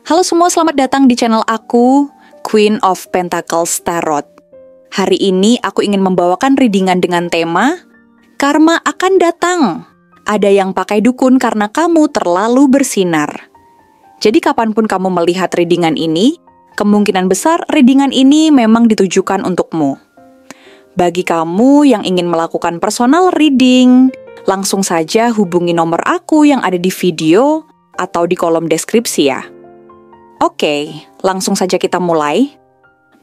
Halo semua, selamat datang di channel aku, Queen of Pentacles Tarot. Hari ini aku ingin membawakan readingan dengan tema Karma akan datang. Ada yang pakai dukun karena kamu terlalu bersinar. Jadi kapanpun kamu melihat readingan ini, kemungkinan besar readingan ini memang ditujukan untukmu. Bagi kamu yang ingin melakukan personal reading, langsung saja hubungi nomor aku yang ada di video atau di kolom deskripsi ya. Oke, langsung saja kita mulai.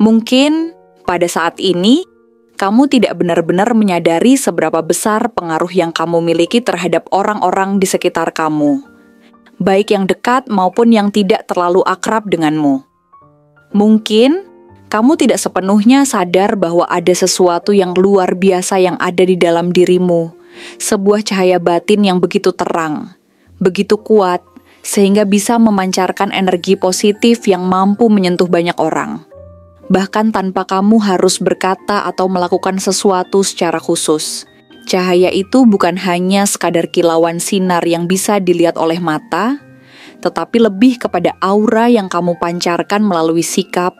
Mungkin pada saat ini, kamu tidak benar-benar menyadari seberapa besar pengaruh yang kamu miliki terhadap orang-orang di sekitar kamu, baik yang dekat maupun yang tidak terlalu akrab denganmu. Mungkin kamu tidak sepenuhnya sadar bahwa ada sesuatu yang luar biasa yang ada di dalam dirimu, sebuah cahaya batin yang begitu terang, begitu kuat, sehingga bisa memancarkan energi positif yang mampu menyentuh banyak orang. Bahkan tanpa kamu harus berkata atau melakukan sesuatu secara khusus. Cahaya itu bukan hanya sekadar kilauan sinar yang bisa dilihat oleh mata, tetapi lebih kepada aura yang kamu pancarkan melalui sikap,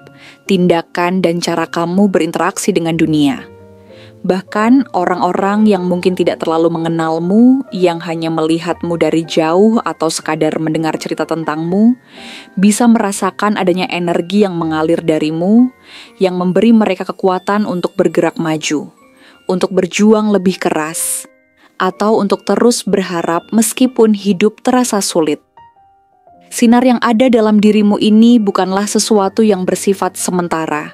tindakan, dan cara kamu berinteraksi dengan dunia. Bahkan orang-orang yang mungkin tidak terlalu mengenalmu, yang hanya melihatmu dari jauh atau sekadar mendengar cerita tentangmu, bisa merasakan adanya energi yang mengalir darimu, yang memberi mereka kekuatan untuk bergerak maju, untuk berjuang lebih keras, atau untuk terus berharap meskipun hidup terasa sulit. Sinar yang ada dalam dirimu ini bukanlah sesuatu yang bersifat sementara,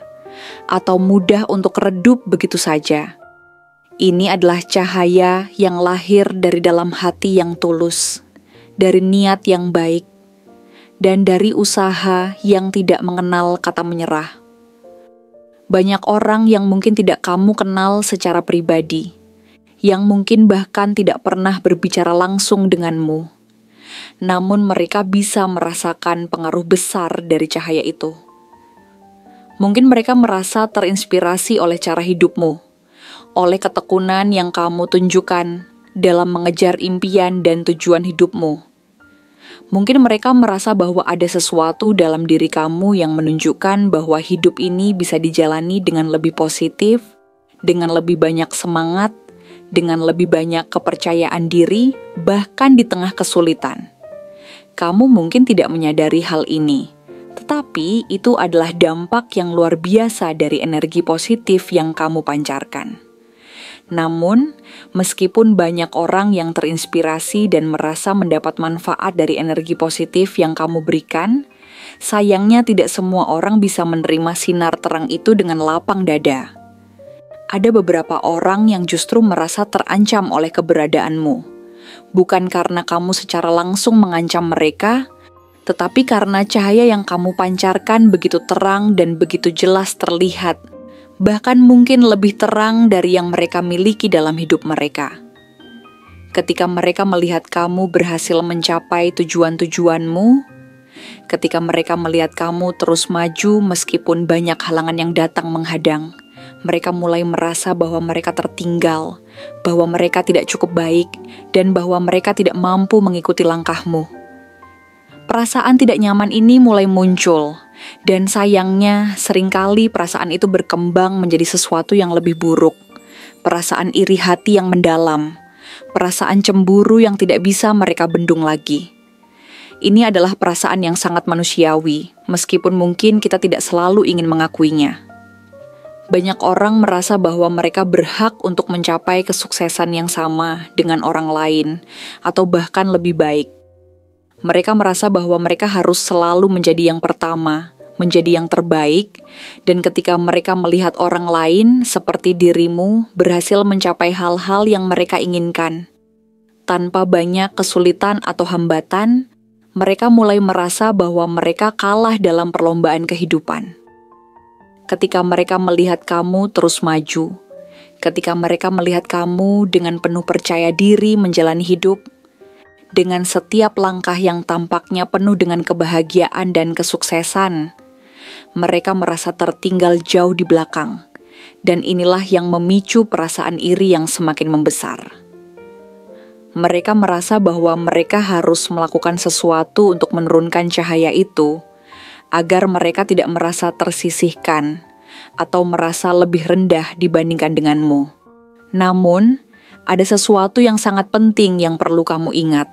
atau mudah untuk redup begitu saja. Ini adalah cahaya yang lahir dari dalam hati yang tulus, dari niat yang baik, dan dari usaha yang tidak mengenal kata menyerah. Banyak orang yang mungkin tidak kamu kenal secara pribadi, yang mungkin bahkan tidak pernah berbicara langsung denganmu, namun mereka bisa merasakan pengaruh besar dari cahaya itu. Mungkin mereka merasa terinspirasi oleh cara hidupmu, oleh ketekunan yang kamu tunjukkan dalam mengejar impian dan tujuan hidupmu. Mungkin mereka merasa bahwa ada sesuatu dalam diri kamu yang menunjukkan bahwa hidup ini bisa dijalani dengan lebih positif, dengan lebih banyak semangat, dengan lebih banyak kepercayaan diri, bahkan di tengah kesulitan. Kamu mungkin tidak menyadari hal ini, tetapi itu adalah dampak yang luar biasa dari energi positif yang kamu pancarkan. Namun, meskipun banyak orang yang terinspirasi dan merasa mendapat manfaat dari energi positif yang kamu berikan, sayangnya tidak semua orang bisa menerima sinar terang itu dengan lapang dada. Ada beberapa orang yang justru merasa terancam oleh keberadaanmu, bukan karena kamu secara langsung mengancam mereka, tetapi karena cahaya yang kamu pancarkan begitu terang dan begitu jelas terlihat, bahkan mungkin lebih terang dari yang mereka miliki dalam hidup mereka. Ketika mereka melihat kamu berhasil mencapai tujuan-tujuanmu, ketika mereka melihat kamu terus maju meskipun banyak halangan yang datang menghadang, mereka mulai merasa bahwa mereka tertinggal, bahwa mereka tidak cukup baik, dan bahwa mereka tidak mampu mengikuti langkahmu. Perasaan tidak nyaman ini mulai muncul, dan sayangnya seringkali perasaan itu berkembang menjadi sesuatu yang lebih buruk. Perasaan iri hati yang mendalam, perasaan cemburu yang tidak bisa mereka bendung lagi. Ini adalah perasaan yang sangat manusiawi, meskipun mungkin kita tidak selalu ingin mengakuinya. Banyak orang merasa bahwa mereka berhak untuk mencapai kesuksesan yang sama dengan orang lain, atau bahkan lebih baik. Mereka merasa bahwa mereka harus selalu menjadi yang pertama, menjadi yang terbaik, dan ketika mereka melihat orang lain seperti dirimu berhasil mencapai hal-hal yang mereka inginkan, tanpa banyak kesulitan atau hambatan, mereka mulai merasa bahwa mereka kalah dalam perlombaan kehidupan. Ketika mereka melihat kamu terus maju, ketika mereka melihat kamu dengan penuh percaya diri menjalani hidup, dengan setiap langkah yang tampaknya penuh dengan kebahagiaan dan kesuksesan, mereka merasa tertinggal jauh di belakang, dan inilah yang memicu perasaan iri yang semakin membesar. mereka merasa bahwa mereka harus melakukan sesuatu untuk menurunkan cahaya itu, agar mereka tidak merasa tersisihkan atau merasa lebih rendah dibandingkan denganmu. Namun, ada sesuatu yang sangat penting yang perlu kamu ingat,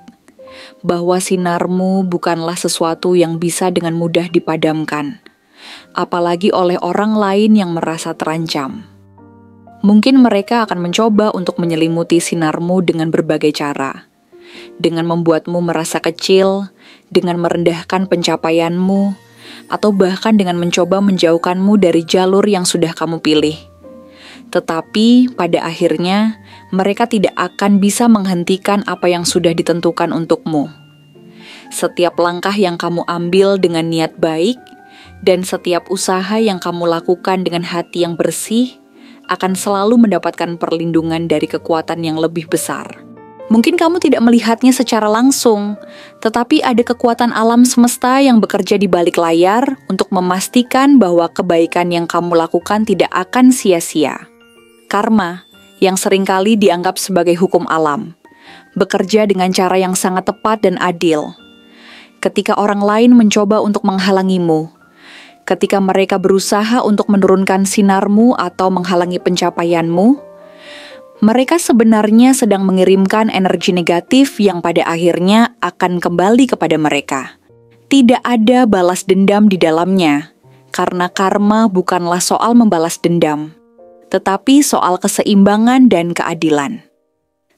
bahwa sinarmu bukanlah sesuatu yang bisa dengan mudah dipadamkan, apalagi oleh orang lain yang merasa terancam. Mungkin mereka akan mencoba untuk menyelimuti sinarmu dengan berbagai cara, dengan membuatmu merasa kecil, dengan merendahkan pencapaianmu, atau bahkan dengan mencoba menjauhkanmu dari jalur yang sudah kamu pilih. Tetapi pada akhirnya, mereka tidak akan bisa menghentikan apa yang sudah ditentukan untukmu. Setiap langkah yang kamu ambil dengan niat baik, dan setiap usaha yang kamu lakukan dengan hati yang bersih, akan selalu mendapatkan perlindungan dari kekuatan yang lebih besar. Mungkin kamu tidak melihatnya secara langsung, tetapi ada kekuatan alam semesta yang bekerja di balik layar untuk memastikan bahwa kebaikan yang kamu lakukan tidak akan sia-sia. Karma, yang seringkali dianggap sebagai hukum alam, bekerja dengan cara yang sangat tepat dan adil. Ketika orang lain mencoba untuk menghalangimu, ketika mereka berusaha untuk menurunkan sinarmu atau menghalangi pencapaianmu, mereka sebenarnya sedang mengirimkan energi negatif yang pada akhirnya akan kembali kepada mereka. Tidak ada balas dendam di dalamnya, karena karma bukanlah soal membalas dendam, tetapi soal keseimbangan dan keadilan.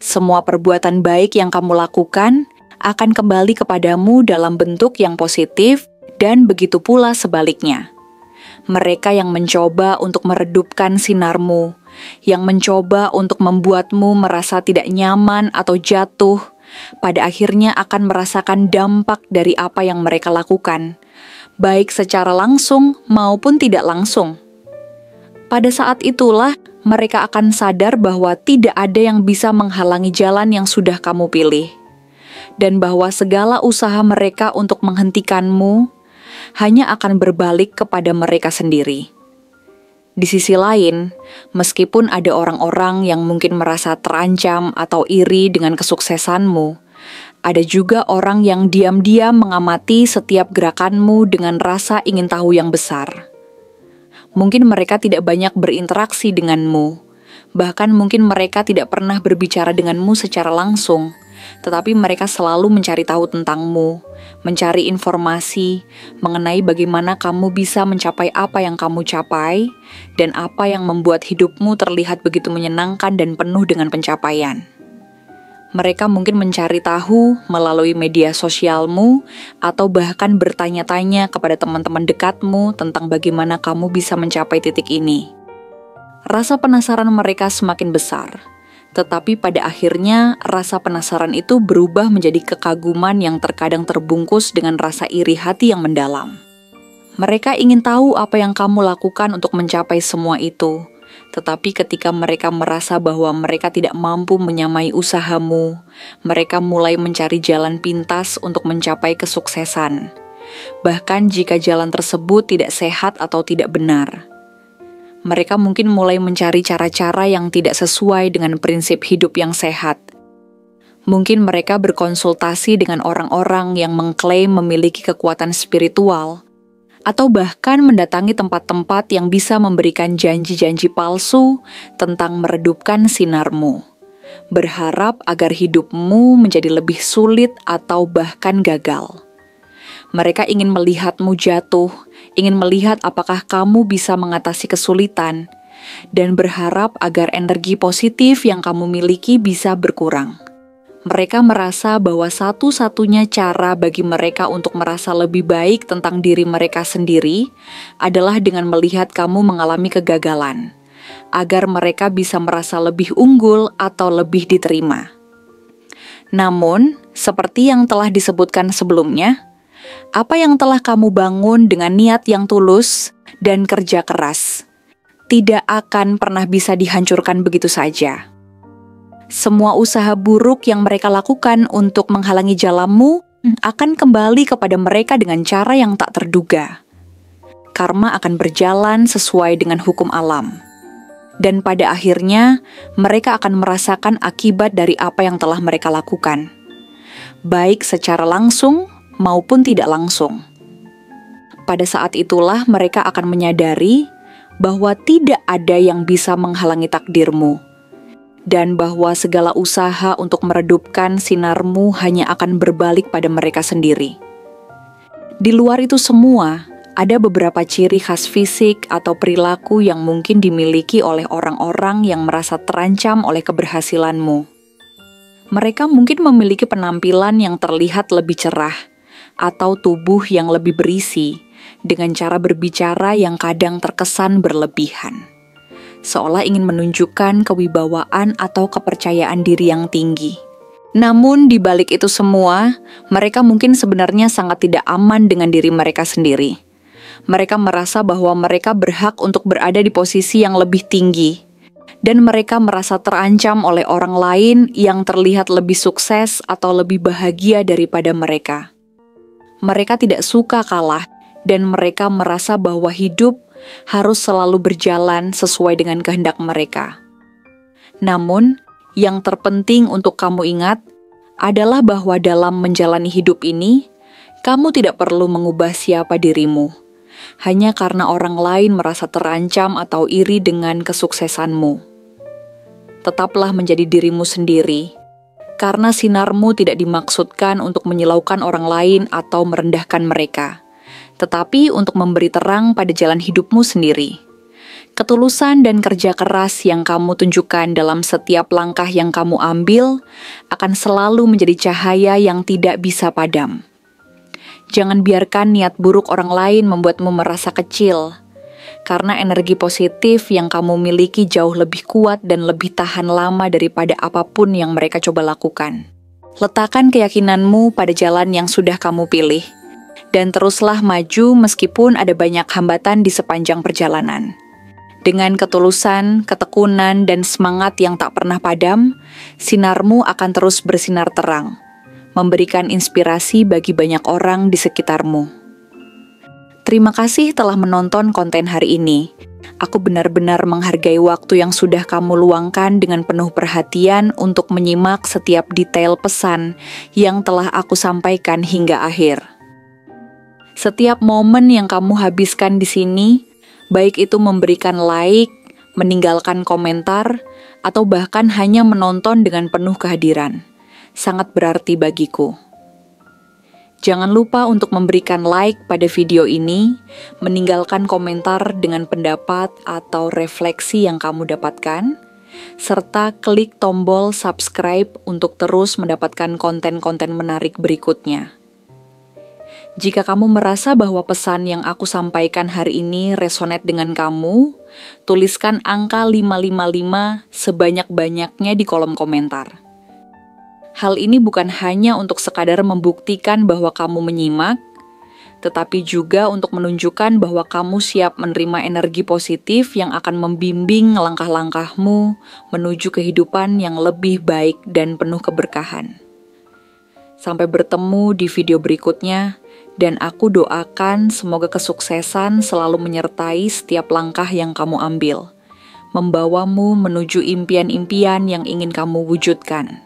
Semua perbuatan baik yang kamu lakukan akan kembali kepadamu dalam bentuk yang positif, dan begitu pula sebaliknya. Mereka yang mencoba untuk meredupkan sinarmu, yang mencoba untuk membuatmu merasa tidak nyaman atau jatuh, pada akhirnya akan merasakan dampak dari apa yang mereka lakukan, baik secara langsung maupun tidak langsung. Pada saat itulah mereka akan sadar bahwa tidak ada yang bisa menghalangi jalan yang sudah kamu pilih, dan bahwa segala usaha mereka untuk menghentikanmu hanya akan berbalik kepada mereka sendiri. Di sisi lain, meskipun ada orang-orang yang mungkin merasa terancam atau iri dengan kesuksesanmu, ada juga orang yang diam-diam mengamati setiap gerakanmu dengan rasa ingin tahu yang besar. Mungkin mereka tidak banyak berinteraksi denganmu, bahkan mungkin mereka tidak pernah berbicara denganmu secara langsung, tetapi mereka selalu mencari tahu tentangmu, mencari informasi mengenai bagaimana kamu bisa mencapai apa yang kamu capai, dan apa yang membuat hidupmu terlihat begitu menyenangkan dan penuh dengan pencapaian. Mereka mungkin mencari tahu melalui media sosialmu, atau bahkan bertanya-tanya kepada teman-teman dekatmu tentang bagaimana kamu bisa mencapai titik ini. Rasa penasaran mereka semakin besar, tetapi pada akhirnya rasa penasaran itu berubah menjadi kekaguman yang terkadang terbungkus dengan rasa iri hati yang mendalam. Mereka ingin tahu apa yang kamu lakukan untuk mencapai semua itu, tetapi ketika mereka merasa bahwa mereka tidak mampu menyamai usahamu, mereka mulai mencari jalan pintas untuk mencapai kesuksesan, bahkan jika jalan tersebut tidak sehat atau tidak benar. Mereka mungkin mulai mencari cara-cara yang tidak sesuai dengan prinsip hidup yang sehat. Mungkin mereka berkonsultasi dengan orang-orang yang mengklaim memiliki kekuatan spiritual, atau bahkan mendatangi tempat-tempat yang bisa memberikan janji-janji palsu tentang meredupkan sinarmu, berharap agar hidupmu menjadi lebih sulit atau bahkan gagal. Mereka ingin melihatmu jatuh, ingin melihat apakah kamu bisa mengatasi kesulitan, dan berharap agar energi positif yang kamu miliki bisa berkurang. Mereka merasa bahwa satu-satunya cara bagi mereka untuk merasa lebih baik tentang diri mereka sendiri adalah dengan melihat kamu mengalami kegagalan, agar mereka bisa merasa lebih unggul atau lebih diterima. Namun, seperti yang telah disebutkan sebelumnya, apa yang telah kamu bangun dengan niat yang tulus dan kerja keras tidak akan pernah bisa dihancurkan begitu saja. Semua usaha buruk yang mereka lakukan untuk menghalangi jalanmu akan kembali kepada mereka dengan cara yang tak terduga. Karma akan berjalan sesuai dengan hukum alam. Dan pada akhirnya, mereka akan merasakan akibat dari apa yang telah mereka lakukan, baik secara langsung maupun tidak langsung. Pada saat itulah mereka akan menyadari bahwa tidak ada yang bisa menghalangi takdirmu, dan bahwa segala usaha untuk meredupkan sinarmu hanya akan berbalik pada mereka sendiri. Di luar itu semua, ada beberapa ciri khas fisik atau perilaku yang mungkin dimiliki oleh orang-orang yang merasa terancam oleh keberhasilanmu. Mereka mungkin memiliki penampilan yang terlihat lebih cerah, atau tubuh yang lebih berisi, dengan cara berbicara yang kadang terkesan berlebihan, seolah ingin menunjukkan kewibawaan atau kepercayaan diri yang tinggi. Namun di balik itu semua, mereka mungkin sebenarnya sangat tidak aman dengan diri mereka sendiri. Mereka merasa bahwa mereka berhak untuk berada di posisi yang lebih tinggi, dan mereka merasa terancam oleh orang lain yang terlihat lebih sukses atau lebih bahagia daripada mereka. Mereka tidak suka kalah, dan mereka merasa bahwa hidup harus selalu berjalan sesuai dengan kehendak mereka. Namun, yang terpenting untuk kamu ingat adalah bahwa dalam menjalani hidup ini, kamu tidak perlu mengubah siapa dirimu, hanya karena orang lain merasa terancam atau iri dengan kesuksesanmu. Tetaplah menjadi dirimu sendiri, karena sinarmu tidak dimaksudkan untuk menyilaukan orang lain atau merendahkan mereka, tetapi untuk memberi terang pada jalan hidupmu sendiri. Ketulusan dan kerja keras yang kamu tunjukkan dalam setiap langkah yang kamu ambil akan selalu menjadi cahaya yang tidak bisa padam. Jangan biarkan niat buruk orang lain membuatmu merasa kecil, karena energi positif yang kamu miliki jauh lebih kuat dan lebih tahan lama daripada apapun yang mereka coba lakukan. Letakkan keyakinanmu pada jalan yang sudah kamu pilih, dan teruslah maju meskipun ada banyak hambatan di sepanjang perjalanan. Dengan ketulusan, ketekunan, dan semangat yang tak pernah padam, sinarmu akan terus bersinar terang, memberikan inspirasi bagi banyak orang di sekitarmu. Terima kasih telah menonton konten hari ini. Aku benar-benar menghargai waktu yang sudah kamu luangkan dengan penuh perhatian untuk menyimak setiap detail pesan yang telah aku sampaikan hingga akhir. Setiap momen yang kamu habiskan di sini, baik itu memberikan like, meninggalkan komentar, atau bahkan hanya menonton dengan penuh kehadiran, sangat berarti bagiku. Jangan lupa untuk memberikan like pada video ini, meninggalkan komentar dengan pendapat atau refleksi yang kamu dapatkan, serta klik tombol subscribe untuk terus mendapatkan konten-konten menarik berikutnya. Jika kamu merasa bahwa pesan yang aku sampaikan hari ini resonate dengan kamu, tuliskan angka 555 sebanyak-banyaknya di kolom komentar. Hal ini bukan hanya untuk sekadar membuktikan bahwa kamu menyimak, tetapi juga untuk menunjukkan bahwa kamu siap menerima energi positif yang akan membimbing langkah-langkahmu menuju kehidupan yang lebih baik dan penuh keberkahan. Sampai bertemu di video berikutnya, dan aku doakan semoga kesuksesan selalu menyertai setiap langkah yang kamu ambil, membawamu menuju impian-impian yang ingin kamu wujudkan.